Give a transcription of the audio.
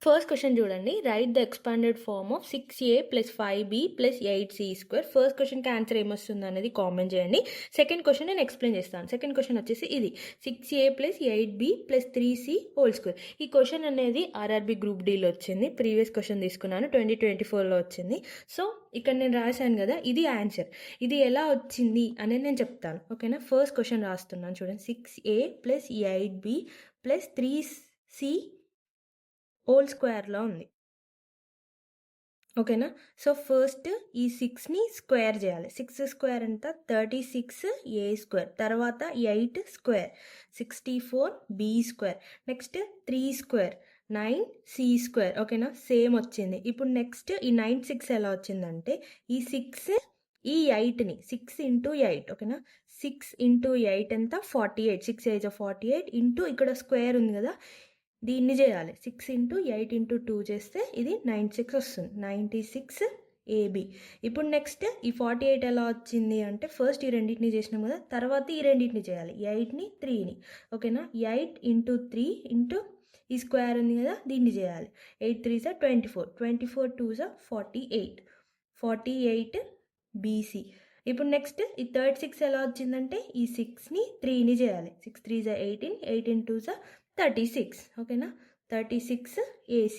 First question చూడండి. Write the expanded form of 6a + 5b + 8c². First క్వశ్చన్కి answer ఏమొస్తుంది అనేది కామెంట్ చేయండి. సెకండ్ క్వశ్చన్ నేను ఎక్స్ప్లెయిన్ చేస్తాను. సెకండ్ క్వశ్చన్ వచ్చేసి ఇది 6a + 8b + 3c². ఈ క్వశ్చన్ అనేది ఆర్ఆర్బి గ్రూప్ డీలో వచ్చింది. ప్రీవియస్ క్వశ్చన్ తీసుకున్నాను, 2024లో వచ్చింది. సో ఇక్కడ నేను రాశాను కదా, ఇది ఆన్సర్. ఇది ఎలా వచ్చింది అనేది నేను చెప్తాను, ఓకేనా. ఫస్ట్ క్వశ్చన్ రాస్తున్నాను చూడండి. 6a + 8b + 3c² ఉంది, ఓకేనా. సో ఫస్ట్ ఈ 6ని స్క్వేర్ చేయాలి. 6² ఎంత? 36a². తర్వాత 8² 64b². నెక్స్ట్ 3² 9c², ఓకేనా. సేమ్ వచ్చింది. ఇప్పుడు నెక్స్ట్ ఈ 9 6 ఎలా వచ్చిందంటే, ఈ 6 ఈ 8ని 6 × 8, ఓకేనా. 6 × 8 ఎంత? 48. 6 8 48 ఇంటూ ఇక్కడ స్క్వేర్ ఉంది కదా, దీన్ని చేయాలి. 6 × 8 × 2 చేస్తే ఇది 96 వస్తుంది. 96ab. ఇప్పుడు నెక్స్ట్ ఈ 48 ఎలా వచ్చింది అంటే, ఫస్ట్ ఈ రెండింటిని చేసినాం కదా, తర్వాత ఈ రెండింటిని చేయాలి. 8ని 3ని, ఓకేనా. 8 × 3 ఇంటూ ఈ స్క్వేర్ ఉంది కదా, దీన్ని చేయాలి. 8 3 24, 24 2 48, 48bc. ఇప్పుడు నెక్స్ట్ ఈ 36 ఎలా వచ్చిందంటే, ఈ 6ని 3ని చేయాలి. 6 3 18, 18 2 36, ఓకేనా. 36ac.